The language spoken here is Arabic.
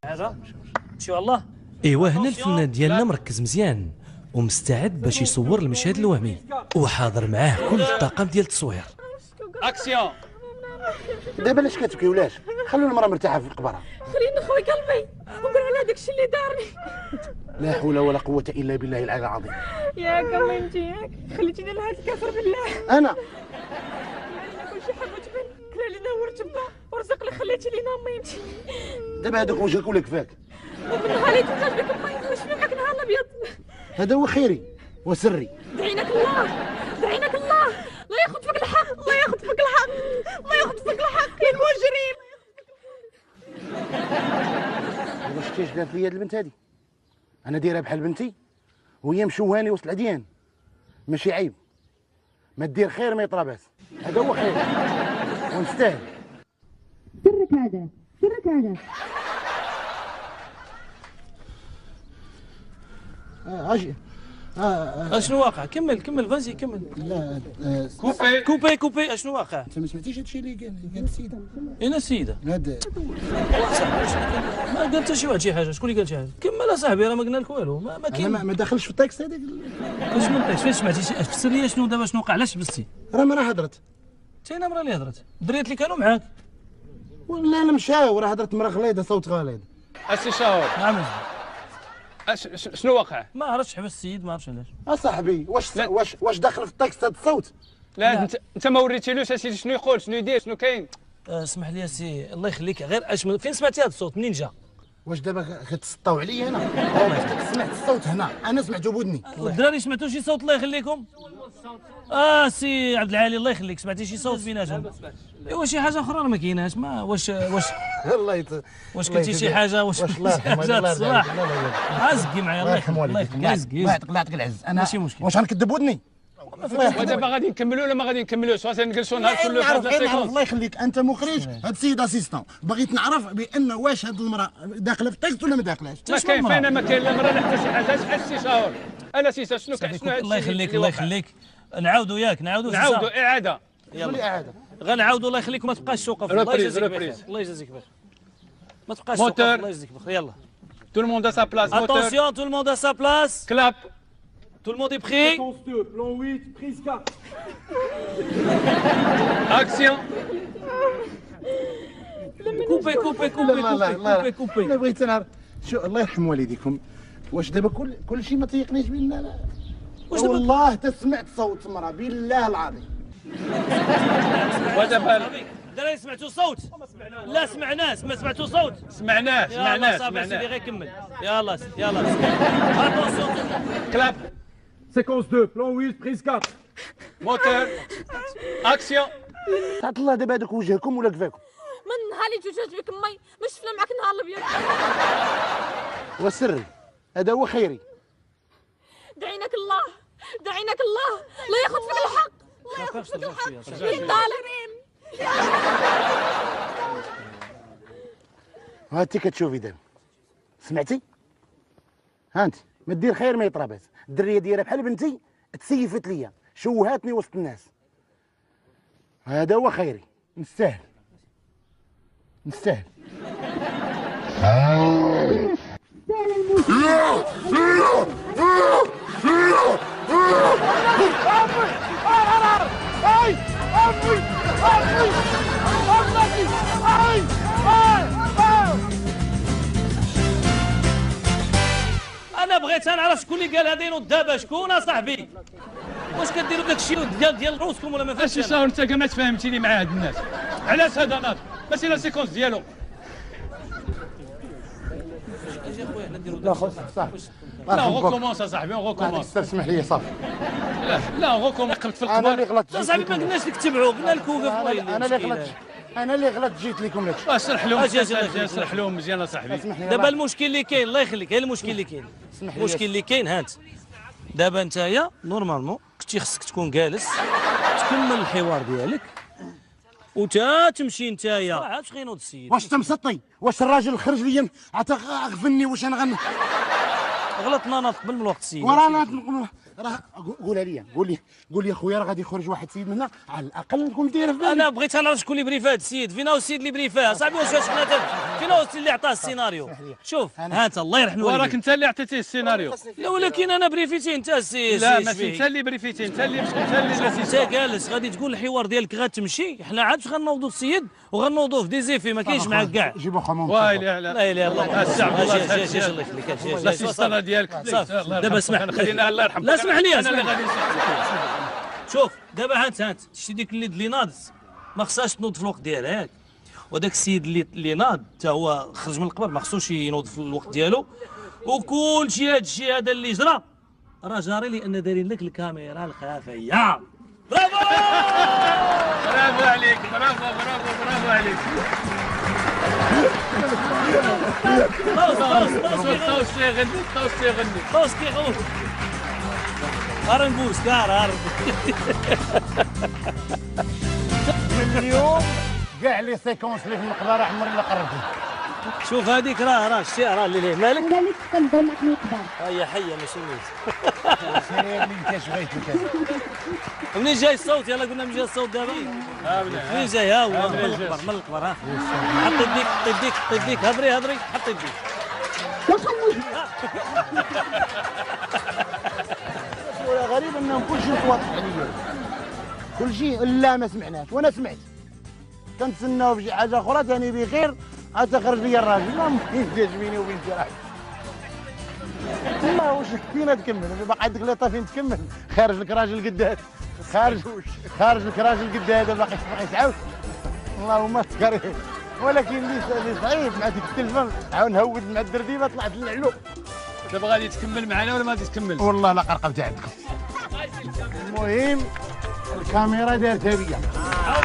حاجه شو الله. ايوا هنا الفنان ديالنا مركز مزيان ومستعد باش يصور المشهد الوهمي وحاضر معاه كل الطاقم ديال التصوير. اكسيون. دابا علاش كتبكي ولاش؟ خلوا المراه مرتاحه في القبره. خليني خويا قلبي وقول على داك الشيء اللي دارني. لا حول ولا قوه الا بالله العلي العظيم. ياك الله انت ياك خليتيني لهاد الكافر بالله. انا كلشي حب وتبان كلا لينا ورتبنا ورزق اللي خليتي لينا امي انت. دابا هذاك وجهك ولا كفاك؟ ومن نهار اللي تزاد بك امي واش في معاك نهار الابيض. هذا هو خيري وسري. دعيناك الله دعيناك الله لا ياخذ فيك الحق الله ياخذ فيك الحق الله ياخذ فيك الحق يا المجرم. واش شتي اش قالت لي هاد البنت هادي؟ انا دايرها بحال بنتي وهي مشوهاني وسط العديان. ماشي عيب، ما دير خير ما يطرى باس. هذا هو خير ونستاهل. سرك هذا سرك هذا. اجي اشنو واقع؟ كمل فازي كمل. لا كوبي اشنو واقع؟ انت ما سمعتيش هادشي اللي قال السيده؟ اين السيده؟ هذا ما قال حتى شي واحد شي حاجه. شكون اللي قال شي حاجه؟ كمل اصاحبي راه ما قلنا لك والو. ما كاين. انا ما داخلش في التاكس هذاك. شنو التاكس؟ فين سمعتي؟ فسر لي شنو دابا شنو وقع؟ علاش حبستي؟ راه مرا هضرت. حتى انا مرا اللي هضرت. الدريات اللي كانوا معاك ولا انا مشاو راه هضرت مرا غليظه صوت غليظ. اسي شاور. نعم. شنو وقع؟ ما عرفتش حبس السيد ما عرفتش علاش. اصاحبي واش داخل في التاكس هذا الصوت؟ لا انت ما وريتيلوش اسيدي شنو يقول شنو يدير شنو كاين. اسمح لي سي الله يخليك غير فين سمعتي هذا الصوت منين جا؟ واش دابا كتسطاو عليا انا؟ سمعت الصوت هنا انا سمعته بودني. الدراري سمعتوا شي صوت الله يخليكم؟ سي عبد العالي الله يخليك سمعتي شي صوت بيناتهم؟ ايوا شي حاجه اخرى ما كايناش. ما واش واش كنتي شي حاجه واش الله يرحمه الصراحه عزقي معايا الله يرحمه الله يخليك عزقي الله يعطيك العز. انا ماشي مشكل. واش غنكذب ودني؟ ودابا غادي نكملوا ولا ما غادي نكملوش؟ غادي نجلسوا نهار كله في هذا السيكونس. الله يخليك انت مخرج هاد السيد اسيستون بغيت نعرف بان واش هاد المراه داخله في التاكس ولا ما داخلاش. ما كاين فينا ما كاين لا مرة لا حتى شي حاجه. اش سي شهور انا سيسا شنو هادشي الله يخليك الله يخليك. نعاودوا ياك نعاودوا اعاده. يلا اعاده غنعاودوا الله يخليك وما تبقاش توقف. الله يجازيك بخير الله يجازيك بخير. ما تبقاش توقف الله يجازيك بخير. يلا تو الموند ا سا بلاص. attention tout le monde à sa place. كلاب. Tout le monde est prêt. Réponse 2, plan 8, prise 4. اكسيون. كوبي انا بغيت نعرف شو الله يرحم والديكم. واش دابا كل شيء ما تيقنيش بينا؟ لا والله تسمعت صوت مرة بالله العظيم. ودابا الدراري سمعتوا صوت؟ لا سمعناش. ما سمعتوا صوت؟ سمعناه غير كمل. يلا اتونسيون كلاب. Séquence 2, plan 8, prise 4. موتور اكسيون. تعط الله دابا هذوك وجهكم ولا كفاكم؟ من نهار اللي توجهت بك امي ما شفنا معاك نهار الابيض. وسري هذا هو خيري. دعيناك الله دعيناك الله لا ياخذ فيك الحق الله ياخذ فيك الحق يا ظالمين. هانتي كتشوفي دابا سمعتي؟ هانتي ما دير خير ما يطرى باس. الدريه دايره بحال بنتي تسيفت ليا شوهاتني وسط الناس. هذا هو خيري نستاهل. انا بغيت نعرف شكون اللي قال هذا ينوض دابا. شكون اصاحبي؟ واش كديروا داك الشيء ديال روسكم ولا ما فهمتش؟ اسي شهور انت كاع ما تفهمتيني مع هاد الناس. علاش هذا ناض ماشي لا سيكونس ديالو. اجي اخويا حنا نديروا لا خلاص صافي. لا غوكومونس اصاحبي غوكومونس. اسمح لي صافي. لا غوكومونس قبت في انا اللي القمر. غلطت. صاحبي ما قلناش لك تبعوا قلنا لك وقف. انا اللي غلطت جيت لكم لك. اشرح لهم اشرح لهم مزيان اصاحبي. دابا المشكل اللي كاين الله يخليك. المشكل اللي كاين المشكل اللي كاين هانت دابا نتايا نورمالمون كنتي خصك تكون جالس تكمل الحوار ديالك وتا تمشي نتايا. عاد غينوض السيد. واش انت مسطي؟ واش الراجل خرج ليا عطى غفني واش انا غلطنا انا قبل من الوقت السيد. ورانا راه قولها لي قول لي خويا راه غادي يخرج واحد السيد من هنا على الاقل نكون داير في بالي. انا بغيت نعرف شكون اللي بريفا هذا السيد. فين هو السيد اللي بريفاه صاحبي؟ واش حنا فين هو السيد اللي عطاه السيناريو؟ شوف ها انت الله يرحم والديك. وراك انت اللي عطيتيه السيناريو. لا ولكن انا بريفيتي انت السيد. لا ماشي انت اللي بريفيتي، انت اللي انت جالس غادي تقول الحوار ديالك غتمشي. حنا عاد غنوضوا السيد وغنوضوا في دي زيفي ما كاينش معاك كاع. جيبوا خمام. لا لا اله الا الله. الشعب الله الله يخليك. لا السيستانه ديالك دابا اسمح لي. خلينا الله يرحمك. لا اسمح لي انا اللي غادي شوف دابا هانت شتي ديك الليد اللي ناض ما خصهاش تنوض في الوقت ديالها ياك. وداك السيد اللي ناض حتى هو خرج من القبر ما خصوش ينوض في الوقت ديالو. وكل شيء هذا الشيء هذا اللي جرى راه جاري لان دايرين لك الكاميرا الخفيه. برافو برافو عليك، برافو عليك. طوس كيغني هارنبوس كار من اليوم كاع لي سيكونس اللي في المقبره عمري لا قربت. شوف هذيك راه الشيء راه اللي ليه مالك. مالك كنظن احنا كبار. هي حيه ماشي ميت. اللي انت شغيتو كذا. منين جاي الصوت؟ يلا قلنا من جاي الصوت دابا. منين جاي؟ ها هو من القبر ها. حط يديك هضري حط يديك. ولا غريب انهم كل شيء متواضع عليا، كل شيء لا ما سمعناش وانا سمعت. كنتسناو بشي حاجه اخرى ثاني بخير عاد تخرج لي الراجل. ما ممكنش بيني وبين شي راجل. والله واش فينا تكمل باقي عندك ليطه فين تكمل؟ خارج لك راجل قداد، خارج لك راجل قداد باقي تعاود. اللهم كريم. ولكن اللي صعيب مع ديك التلفون عاود نهود مع الدرديبه طلعت للعلو. دابا غادي تكمل معنا ولا ما غادي تكمل؟ والله لا قرقبت عندكم. المهم الكاميرا دارتها بيا.